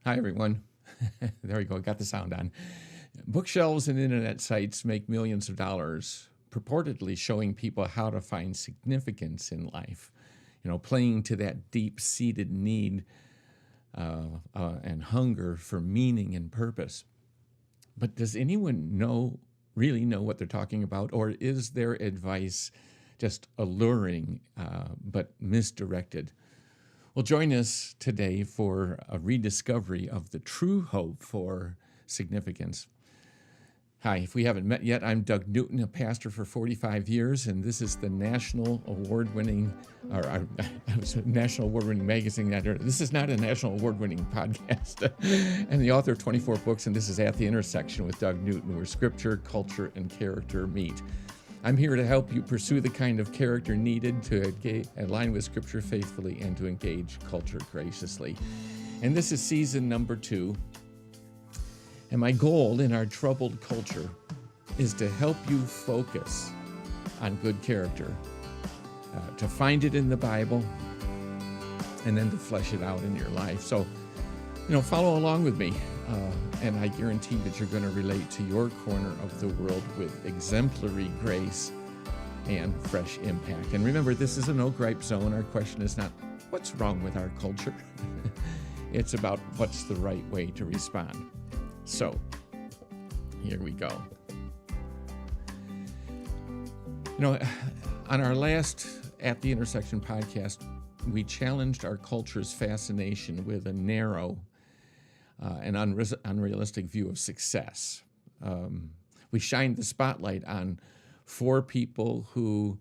Hi, everyone. There we go. Got the sound on. Bookshelves and internet sites make millions of dollars, purportedly showing people how to find significance in life. Playing to that deep-seated need and hunger for meaning and purpose. But does anyone really know what they're talking about, or is their advice just alluring but misdirected? Well, join us today for a rediscovery of the true hope for significance. Hi, if we haven't met yet, I'm Doug Newton, a pastor for 45 years, and this is the national award-winning magazine editor. This is not a national award-winning podcast. And the author of 24 books, and this is At the Intersection with Doug Newton, where scripture, culture, and character meet. I'm here to help you pursue the kind of character needed to align with Scripture faithfully and to engage culture graciously. And this is season number 2. And my goal in our troubled culture is to help you focus on good character, to find it in the Bible, and then to flesh it out in your life. So, follow along with me. And I guarantee that you're going to relate to your corner of the world with exemplary grace and fresh impact. And remember, this is a no-gripe zone. Our question is not, what's wrong with our culture? It's about what's the right way to respond. So, here we go. On our last At the Intersection podcast, we challenged our culture's fascination with a narrow an unrealistic view of success. We shined the spotlight on 4 people who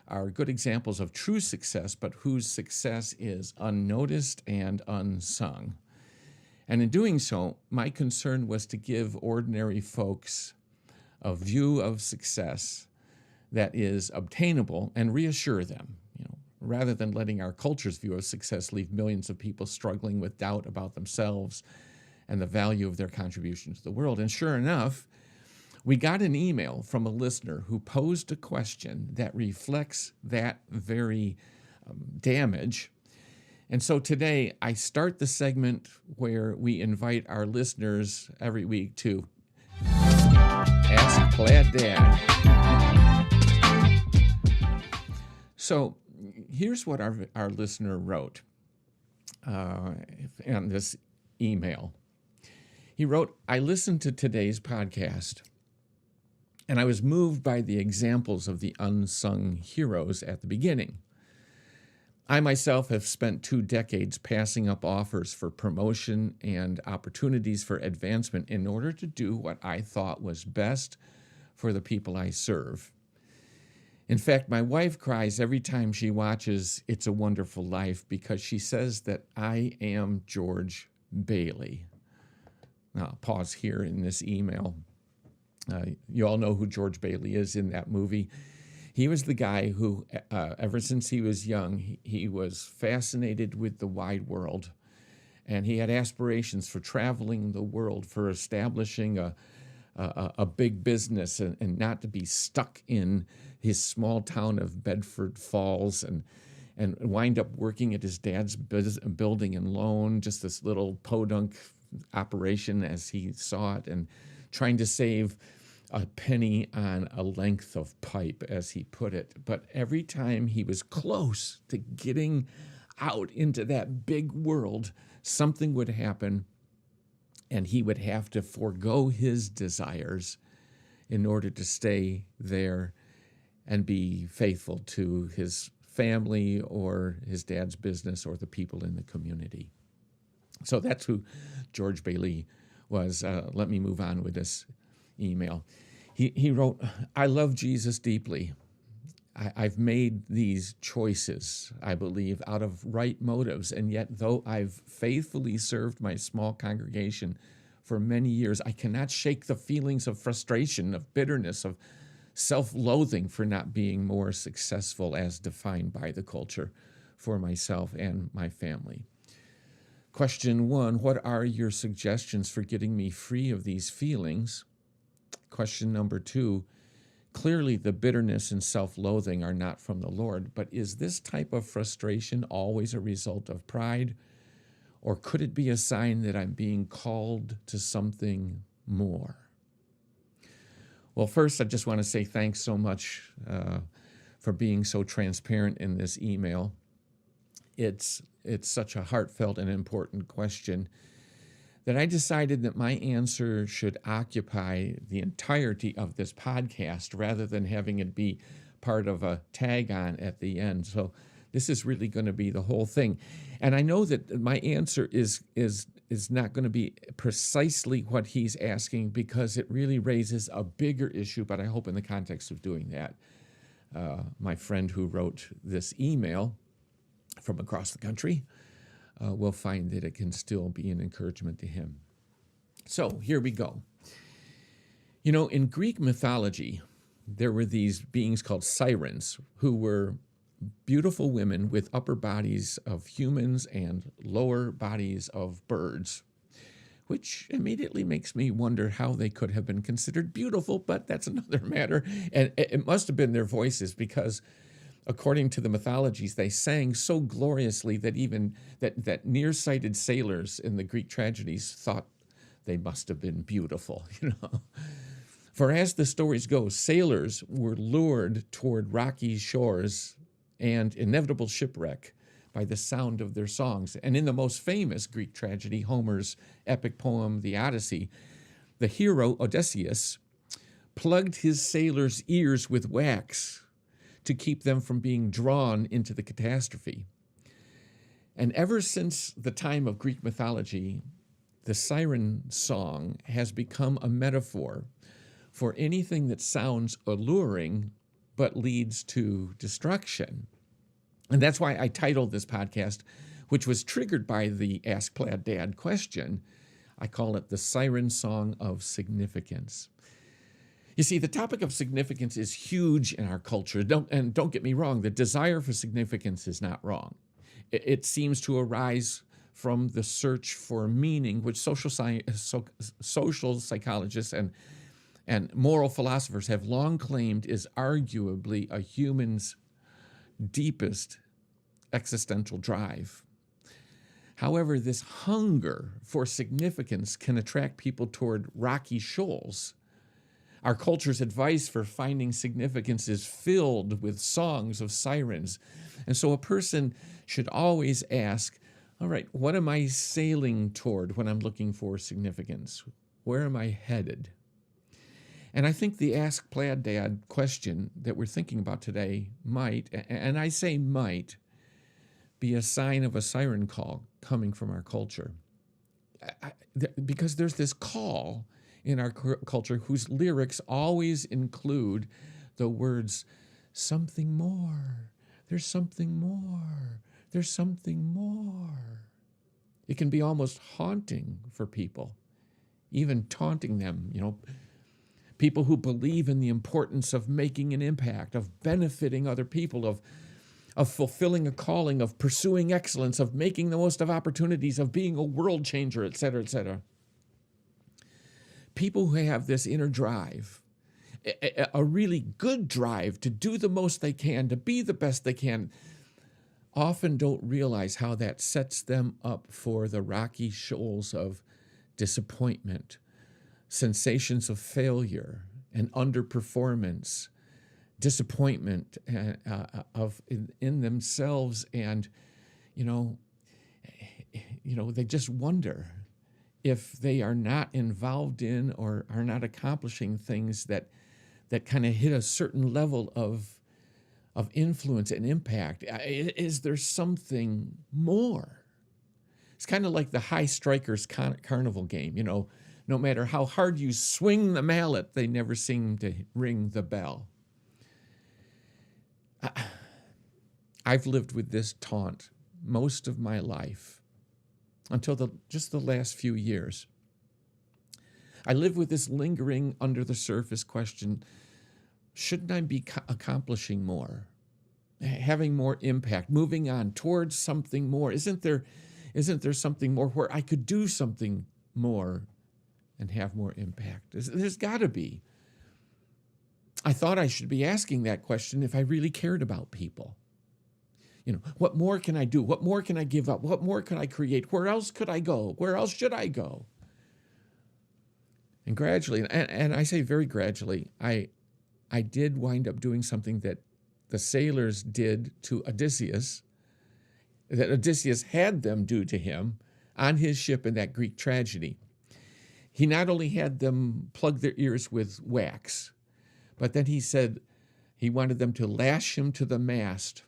are good examples of true success, but whose success is unnoticed and unsung. And in doing so, my concern was to give ordinary folks a view of success that is obtainable and reassure them, rather than letting our culture's view of success leave millions of people struggling with doubt about themselves and the value of their contribution to the world. And sure enough, we got an email from a listener who posed a question that reflects that very damage. And so today, I start the segment where we invite our listeners every week to Ask Plaid Dad. So here's what our listener wrote in this email. He wrote, I listened to today's podcast, and I was moved by the examples of the unsung heroes at the beginning. I myself have spent 2 decades passing up offers for promotion and opportunities for advancement in order to do what I thought was best for the people I serve. In fact, my wife cries every time she watches It's a Wonderful Life because she says that I am George Bailey. Now, I'll pause here in this email. You all know who George Bailey is in that movie. He was the guy who, ever since he was young, he was fascinated with the wide world. And he had aspirations for traveling the world, for establishing a big business and not to be stuck in his small town of Bedford Falls and wind up working at his dad's building and loan, just this little podunk operation as he saw it, and trying to save a penny on a length of pipe, as he put it. But every time he was close to getting out into that big world, something would happen, and he would have to forego his desires in order to stay there and be faithful to his family or his dad's business or the people in the community. So that's who George Bailey was. Let me move on with this email. He wrote, I love Jesus deeply. I've made these choices, I believe, out of right motives. And yet, though I've faithfully served my small congregation for many years, I cannot shake the feelings of frustration, of bitterness, of self-loathing for not being more successful as defined by the culture for myself and my family. Question 1, what are your suggestions for getting me free of these feelings? Question number 2, clearly the bitterness and self-loathing are not from the Lord, but is this type of frustration always a result of pride, Or could it be a sign that I'm being called to something more? Well, first, I just want to say thanks so much for being so transparent in this email. It's such a heartfelt and important question that I decided that my answer should occupy the entirety of this podcast rather than having it be part of a tag on at the end. So this is really going to be the whole thing. And I know that my answer is not going to be precisely what he's asking because it really raises a bigger issue, but I hope in the context of doing that, my friend who wrote this email from across the country will find that it can still be an encouragement to him. So here we go. You know, in Greek mythology, there were these beings called sirens who were beautiful women with upper bodies of humans and lower bodies of birds, which immediately makes me wonder how they could have been considered beautiful, but that's another matter. And it must have been their voices because according to the mythologies, they sang so gloriously that even that nearsighted sailors in the Greek tragedies thought they must have been beautiful, you know. For as the stories go, sailors were lured toward rocky shores and inevitable shipwreck by the sound of their songs. And in the most famous Greek tragedy, Homer's epic poem, The Odyssey, the hero Odysseus plugged his sailors' ears with wax to keep them from being drawn into the catastrophe. And ever since the time of Greek mythology, the siren song has become a metaphor for anything that sounds alluring but leads to destruction. And that's why I titled this podcast, which was triggered by the Ask Plaid Dad question, I call it The Siren Song of Significance. You see, the topic of significance is huge in our culture. Don't get me wrong, the desire for significance is not wrong. It seems to arise from the search for meaning, which social psychologists and moral philosophers have long claimed is arguably a human's deepest existential drive. However, this hunger for significance can attract people toward rocky shoals. Our culture's advice for finding significance is filled with songs of sirens. And so a person should always ask, all right, what am I sailing toward when I'm looking for significance? Where am I headed? And I think the Ask Plaid Dad question that we're thinking about today might, and I say might, be a sign of a siren call coming from our culture. Because there's this call in our culture whose lyrics always include the words, something more, there's something more, there's something more. It can be almost haunting for people, even taunting them, you know, people who believe in the importance of making an impact, of benefiting other people, of fulfilling a calling, of pursuing excellence, of making the most of opportunities, of being a world changer, et cetera, et cetera. People who have this inner drive, a really good drive to do the most they can, to be the best they can, often don't realize how that sets them up for the rocky shoals of disappointment, sensations of failure and underperformance, disappointment in themselves, and they just wonder if they are not involved in or are not accomplishing things that kind of hit a certain level of influence and impact. Is there something more? It's kind of like the high strikers carnival game, you know. No matter how hard you swing the mallet, they never seem to ring the bell. I've lived with this taunt most of my life until just the last few years. I live with this lingering under the surface question, shouldn't I be accomplishing more, having more impact, moving on towards something more? Isn't there something more where I could do something more and have more impact? There's got to be. I thought I should be asking that question if I really cared about people. What more can I do? What more can I give up? What more could I create? Where else could I go? Where else should I go? And gradually, and I say very gradually, I did wind up doing something that the sailors did to Odysseus, that Odysseus had them do to him on his ship in that Greek tragedy. He not only had them plug their ears with wax, but then he said he wanted them to lash him to the mast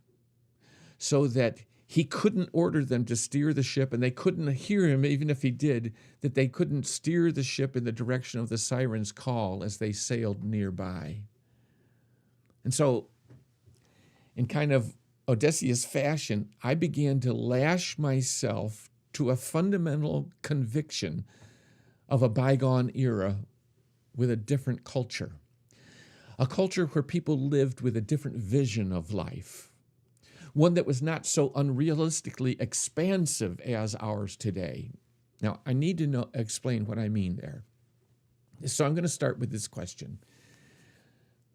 so that he couldn't order them to steer the ship, and they couldn't hear him, even if he did, that they couldn't steer the ship in the direction of the siren's call as they sailed nearby. And so, in kind of Odysseus fashion, I began to lash myself to a fundamental conviction of a bygone era with a different culture, a culture where people lived with a different vision of life, one that was not so unrealistically expansive as ours today. Now, I need to explain what I mean there. So I'm going to start with this question.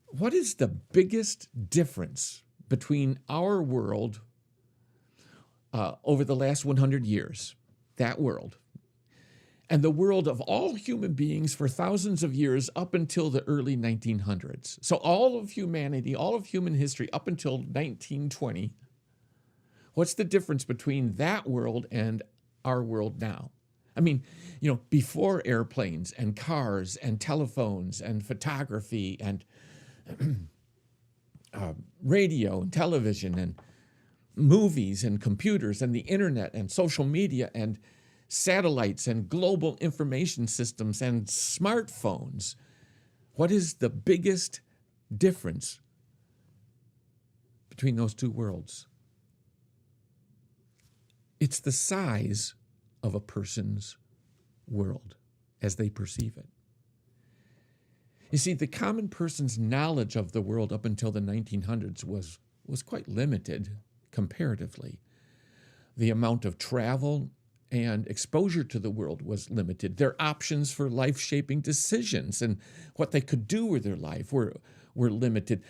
What is the biggest difference between our world over the last 100 years, that world, and the world of all human beings for thousands of years up until the early 1900s? So all of humanity, all of human history up until 1920, what's the difference between that world and our world now? I mean, before airplanes and cars and telephones and photography and radio and television and movies and computers and the internet and social media and satellites and global information systems and smartphones. What is the biggest difference between those two worlds? It's the size of a person's world as they perceive it. You see, the common person's knowledge of the world up until the 1900s was quite limited comparatively. The amount of travel and exposure to the world was limited. Their options for life-shaping decisions and what they could do with their life were limited.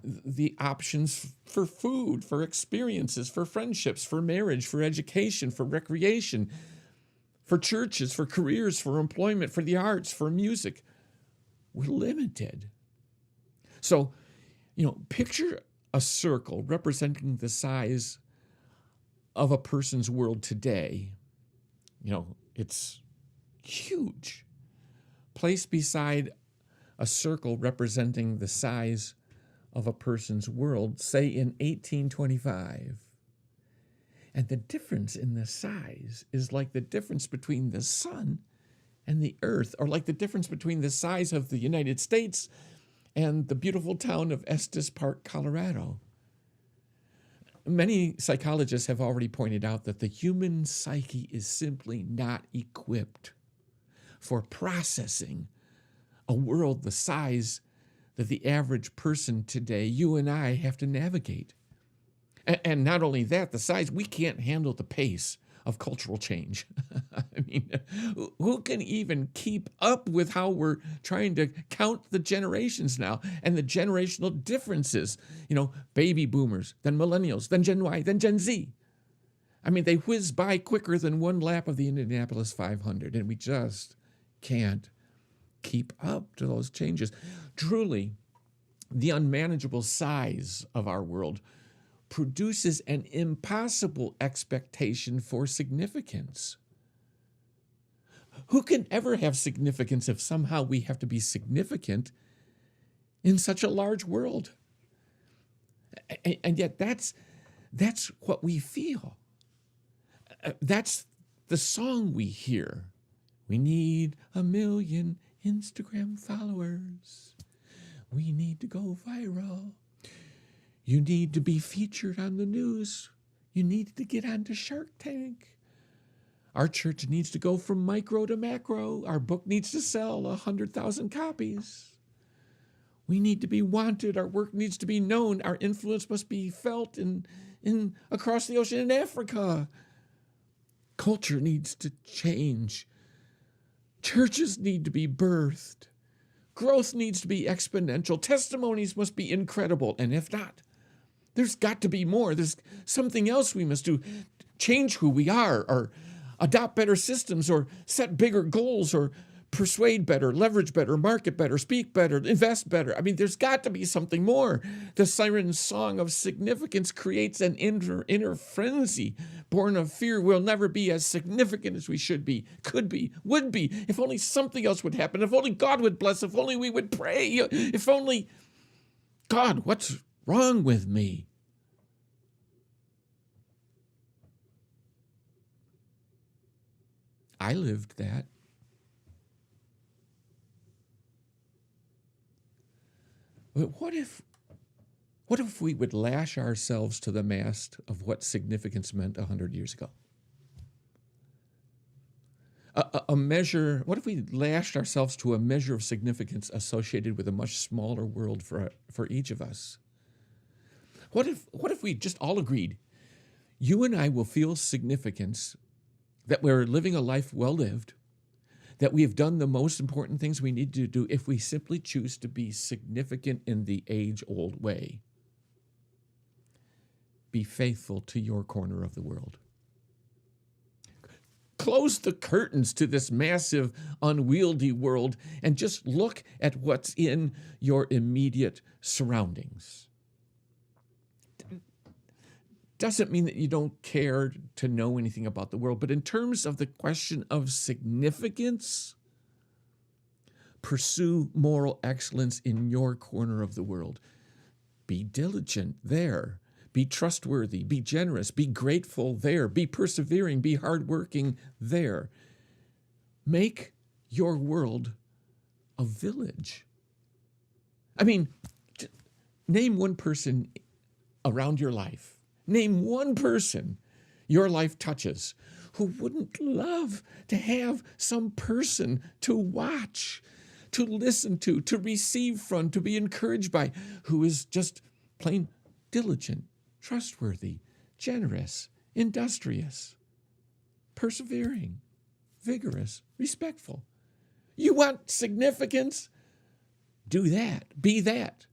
The options for food, for experiences, for friendships, for marriage, for education, for recreation, for churches, for careers, for employment, for the arts, for music were limited. So, picture a circle representing the size of a person's world today. It's huge. Placed beside a circle representing the size of a person's world, say in 1825. And the difference in the size is like the difference between the sun and the earth, or like the difference between the size of the United States and the beautiful town of Estes Park, Colorado. Many psychologists have already pointed out that the human psyche is simply not equipped for processing a world the size that the average person today, you and I, have to navigate. And not only that, the size, we can't handle the pace of cultural change. I mean, who can even keep up with how we're trying to count the generations now and the generational differences? Baby boomers, then millennials, then Gen Y, then Gen Z. I mean, they whiz by quicker than one lap of the Indianapolis 500, and we just can't keep up to those changes. Truly, the unmanageable size of our world produces an impossible expectation for significance. Who can ever have significance if somehow we have to be significant in such a large world? And yet that's what we feel. That's the song we hear. We need 1 million Instagram followers. We need to go viral. You need to be featured on the news. You need to get onto Shark Tank. Our church needs to go from micro to macro. Our book needs to sell 100,000 copies. We need to be wanted. Our work needs to be known. Our influence must be felt in across the ocean in Africa. Culture needs to change. Churches need to be birthed. Growth needs to be exponential. Testimonies must be incredible. And if not, There's got to be more. There's something else we must do. Change who we are, or adopt better systems, or set bigger goals, or persuade better, leverage better, market better, speak better, invest better. I mean, there's got to be something more. The siren song of significance creates an inner frenzy born of fear. We'll never be as significant as we should be, could be, would be, if only something else would happen, if only God would bless, if only we would pray, if only, God, what's wrong with me? I lived that. But what if we would lash ourselves to the mast of what significance meant 100 years ago? A measure, what if we lashed ourselves to a measure of significance associated with a much smaller world for each of us? What if we just all agreed, you and I will feel significance, that we're living a life well lived, that we have done the most important things we need to do if we simply choose to be significant in the age-old way. Be faithful to your corner of the world. Close the curtains to this massive, unwieldy world and just look at what's in your immediate surroundings. Doesn't mean that you don't care to know anything about the world, but in terms of the question of significance, pursue moral excellence in your corner of the world. Be diligent there. Be trustworthy. Be generous. Be grateful there. Be persevering. Be hardworking there. Make your world a village. I mean, name one person around your life. Name one person your life touches who wouldn't love to have some person to watch, to listen to receive from, to be encouraged by, who is just plain diligent, trustworthy, generous, industrious, persevering, vigorous, respectful. You want significance? Do that. Be that.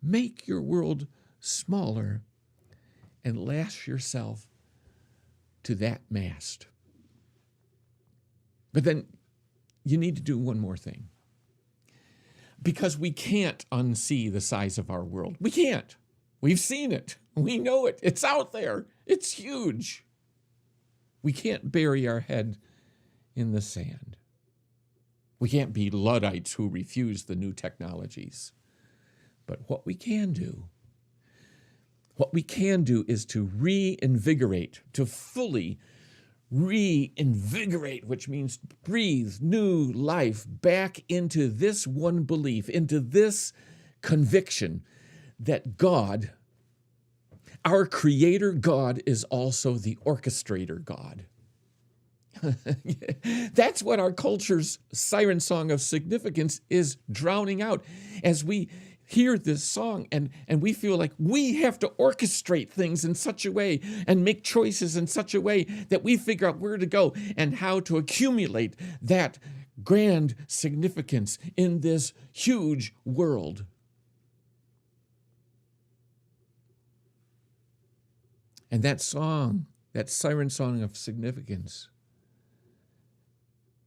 Make your world smaller and lash yourself to that mast. But then you need to do one more thing. Because we can't unsee the size of our world. We can't. We've seen it. We know it. It's out there. It's huge. We can't bury our head in the sand. We can't be Luddites who refuse the new technologies. But what we can do is to reinvigorate, to fully reinvigorate, which means breathe new life back into this one belief, into this conviction that God, our creator God, is also the orchestrator God. That's what our culture's siren song of significance is drowning out as we hear this song and we feel like we have to orchestrate things in such a way and make choices in such a way that we figure out where to go and how to accumulate that grand significance in this huge world. And that song, that siren song of significance,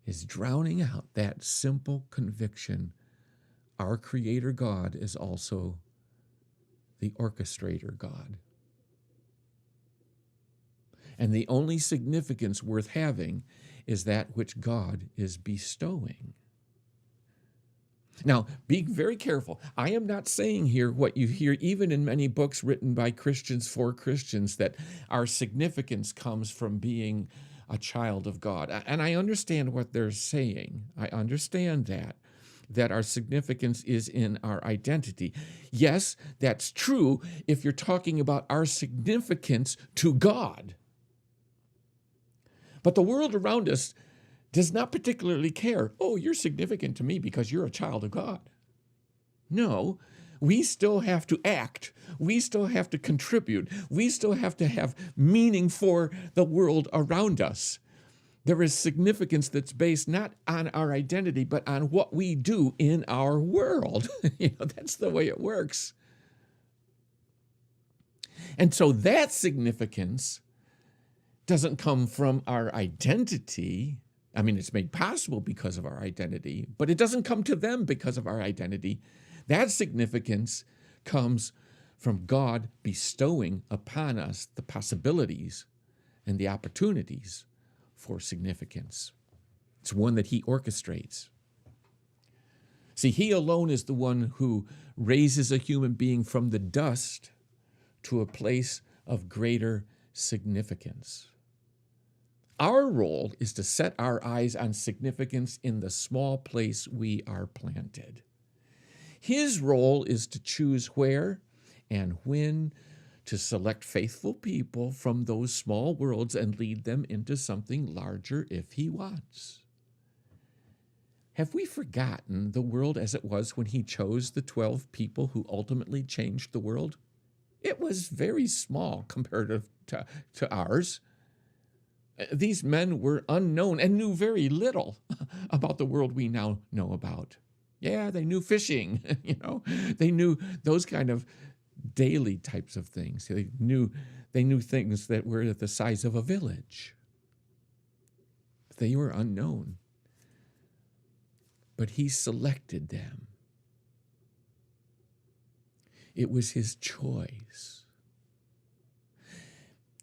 is drowning out that simple conviction: our creator God is also the orchestrator God. And the only significance worth having is that which God is bestowing. Now, be very careful. I am not saying here what you hear even in many books written by Christians for Christians, that our significance comes from being a child of God. And I understand what they're saying. I understand that our significance is in our identity. Yes, that's true if you're talking about our significance to God. But the world around us does not particularly care, oh, you're significant to me because you're a child of God. No, we still have to act. We still have to contribute. We still have to have meaning for the world around us. There is significance that's based not on our identity, but on what we do in our world. That's the way it works. And so that significance doesn't come from our identity. I mean, it's made possible because of our identity, but it doesn't come to them because of our identity. That significance comes from God bestowing upon us the possibilities and the opportunities for significance. It's one that he orchestrates. See, he alone is the one who raises a human being from the dust to a place of greater significance. Our role is to set our eyes on significance in the small place we are planted. His role is to choose where and when to select faithful people from those small worlds and lead them into something larger if he wants. Have we forgotten the world as it was when he chose the 12 people who ultimately changed the world? It was very small compared to ours. These men were unknown and knew very little about the world we now know about. Yeah, they knew fishing, they knew those kind of daily types of things. They knew things that were the size of a village. They were unknown. But he selected them. It was his choice.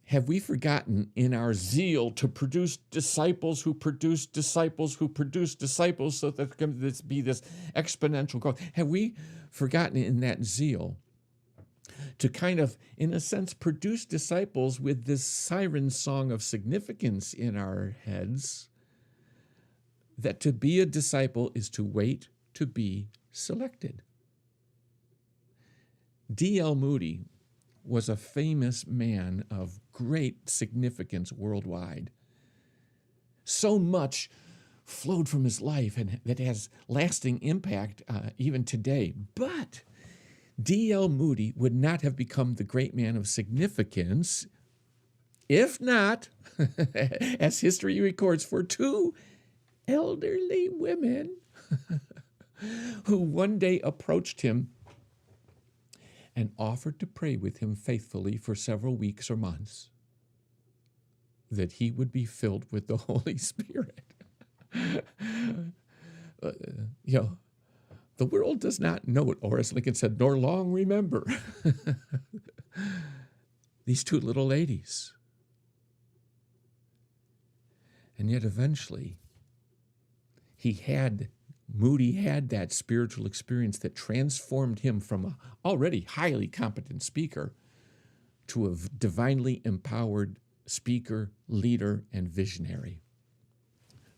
Have we forgotten in our zeal to produce disciples who produce disciples who produce disciples so that there can be this exponential growth? Have we forgotten in that zeal to kind of, in a sense, produce disciples with this siren song of significance in our heads, that to be a disciple is to wait to be selected? D.L. Moody was a famous man of great significance worldwide. So much flowed from his life and that has lasting impact even today. But D.L. Moody would not have become the great man of significance if not, as history records, for two elderly women who one day approached him and offered to pray with him faithfully for several weeks or months that he would be filled with the Holy Spirit. The world does not know it, or as Lincoln said, nor long remember. These two little ladies. And yet eventually, Moody had that spiritual experience that transformed him from an already highly competent speaker to a divinely empowered speaker, leader, and visionary.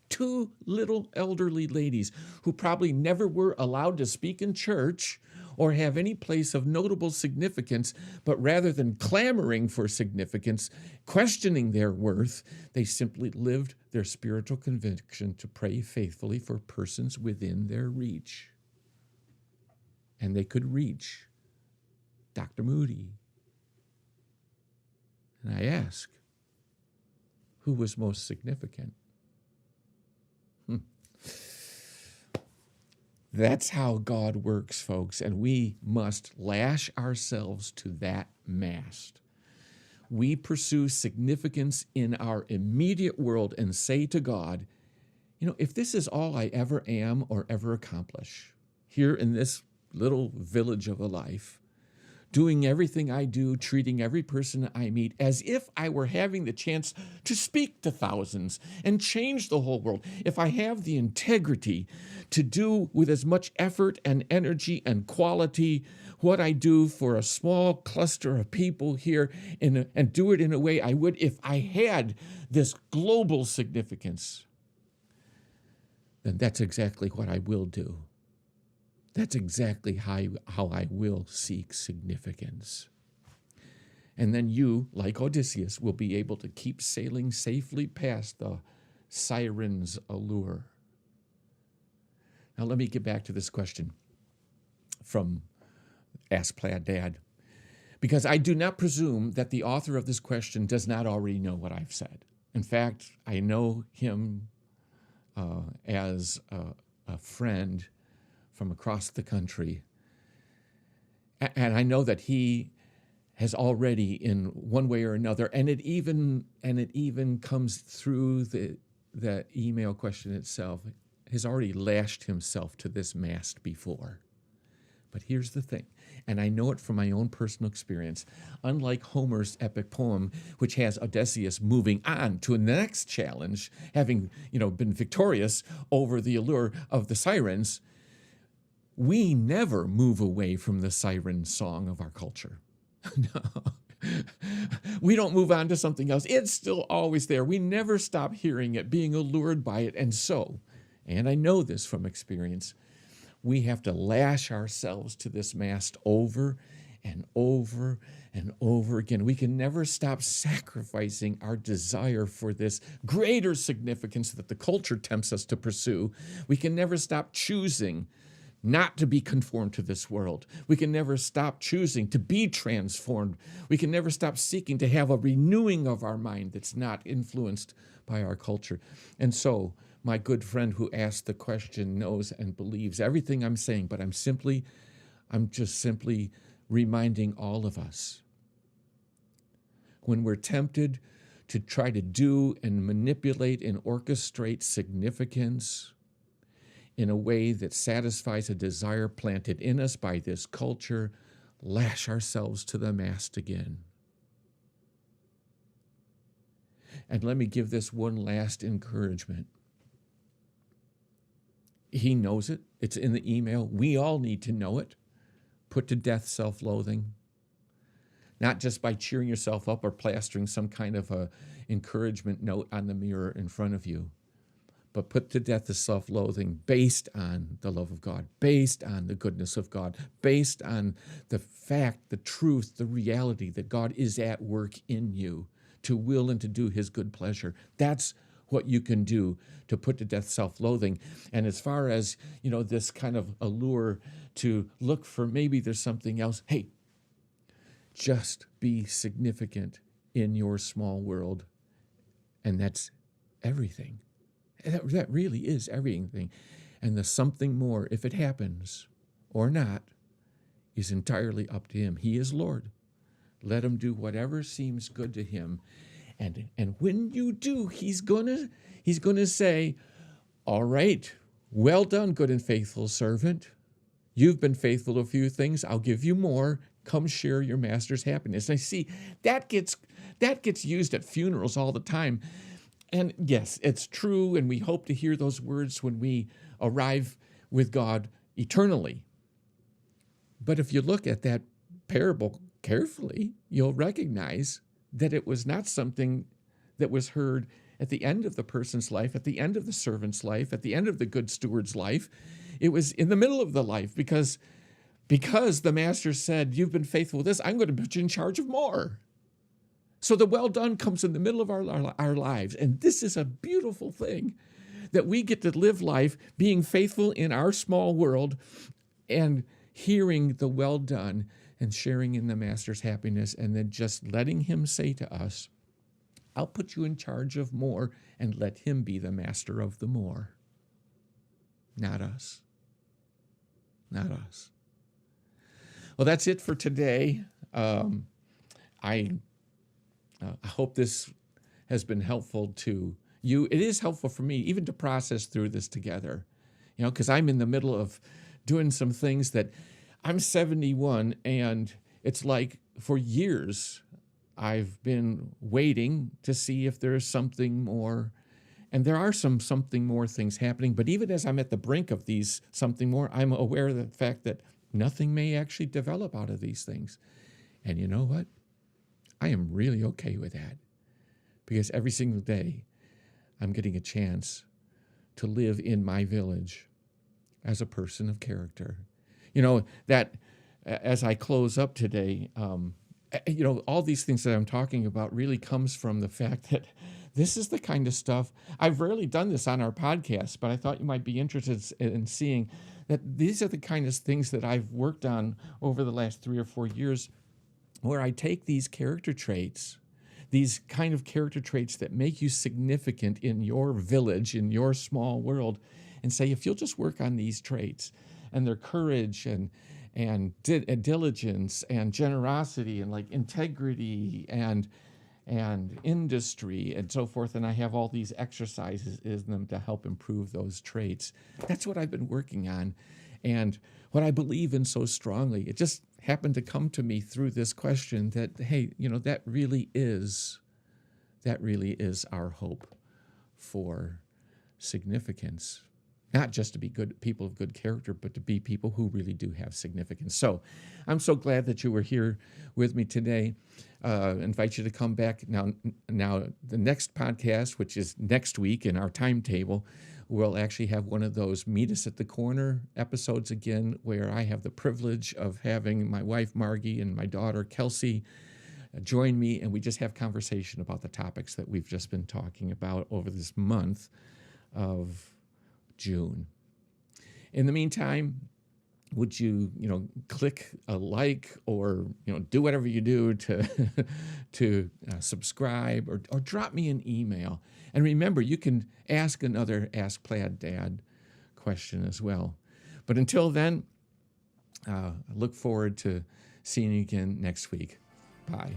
Two little elderly ladies who probably never were allowed to speak in church or have any place of notable significance, but rather than clamoring for significance, questioning their worth, they simply lived their spiritual conviction to pray faithfully for persons within their reach. And they could reach Dr. Moody. And I ask, who was most significant? That's how God works, folks, and we must lash ourselves to that mast. We pursue significance in our immediate world and say to God, if this is all I ever am or ever accomplish here in this little village of a life, doing everything I do, treating every person I meet as if I were having the chance to speak to thousands and change the whole world. If I have the integrity to do with as much effort and energy and quality what I do for a small cluster of people here and do it in a way I would if I had this global significance, then that's exactly what I will do. That's exactly how I will seek significance. And then you, like Odysseus, will be able to keep sailing safely past the siren's allure. Now let me get back to this question from Ask Plaid Dad, because I do not presume that the author of this question does not already know what I've said. In fact, I know him as a friend from across the country. And I know that he has already, in one way or another, and it even comes through the email question itself, has already lashed himself to this mast before. But here's the thing, and I know it from my own personal experience. Unlike Homer's epic poem, which has Odysseus moving on to the next challenge, having been victorious over the allure of the sirens, we never move away from the siren song of our culture. No. We don't move on to something else. It's still always there. We never stop hearing it, being allured by it. And I know this from experience, we have to lash ourselves to this mast over and over and over again. We can never stop sacrificing our desire for this greater significance that the culture tempts us to pursue. We can never stop choosing not to be conformed to this world. We can never stop choosing to be transformed. We can never stop seeking to have a renewing of our mind that's not influenced by our culture. And so, my good friend who asked the question knows and believes everything I'm saying, but I'm just simply reminding all of us, when we're tempted to try to do and manipulate and orchestrate significance in a way that satisfies a desire planted in us by this culture, lash ourselves to the mast again. And let me give this one last encouragement. He knows it. It's in the email. We all need to know it. Put to death self-loathing. Not just by cheering yourself up or plastering some kind of a encouragement note on the mirror in front of you, but put to death the self-loathing based on the love of God, based on the goodness of God, based on the fact, the truth, the reality that God is at work in you to will and to do his good pleasure. That's what you can do to put to death self-loathing. And as far as, this kind of allure to look for maybe there's something else, hey, just be significant in your small world. And that's everything. That really is everything. And the something more, if it happens or not, is entirely up to him. He is Lord. Let him do whatever seems good to him. And when you do, he's gonna say, all right, well done, good and faithful servant. You've been faithful to a few things. I'll give you more. Come share your master's happiness. And I see that gets used at funerals all the time. And yes, it's true, and we hope to hear those words when we arrive with God eternally. But if you look at that parable carefully, you'll recognize that it was not something that was heard at the end of the person's life, at the end of the servant's life, at the end of the good steward's life. It was in the middle of the life because the master said, you've been faithful with this, I'm going to put you in charge of more. So the well done comes in the middle of our lives. And this is a beautiful thing, that we get to live life being faithful in our small world and hearing the well done and sharing in the master's happiness, and then just letting him say to us, I'll put you in charge of more, and let him be the master of the more. Not us. Not us. Well, that's it for today. I hope this has been helpful to you. It is helpful for me even to process through this together, because I'm in the middle of doing some things that I'm 71, and it's like for years I've been waiting to see if there's something more. And there are something more things happening. But even as I'm at the brink of these something more, I'm aware of the fact that nothing may actually develop out of these things. And you know what? I am really okay with that, because every single day I'm getting a chance to live in my village as a person of character. That as I close up today, all these things that I'm talking about really comes from the fact that this is the kind of stuff, I've rarely done this on our podcast, but I thought you might be interested in seeing that these are the kind of things that I've worked on over the last 3 or 4 years, where I take these character traits, these kind of character traits that make you significant in your village, in your small world, and say, if you'll just work on these traits and their courage and diligence and generosity and like integrity and industry and so forth. And I have all these exercises in them to help improve those traits. That's what I've been working on. And what I believe in so strongly, it just happened to come to me through this question that, hey, that really is our hope for significance. Not just to be good people of good character, but to be people who really do have significance. So I'm so glad that you were here with me today. Invite you to come back. Now, the next podcast, which is next week in our timetable, we'll actually have one of those Meet Us at the Corner episodes again, where I have the privilege of having my wife, Margie, and my daughter, Kelsey, join me, and we just have conversation about the topics that we've just been talking about over this month of June. In the meantime, would you, click a like or, do whatever you do to subscribe or drop me an email. And remember, you can ask another Ask Plaid Dad question as well. But until then, I look forward to seeing you again next week. Bye.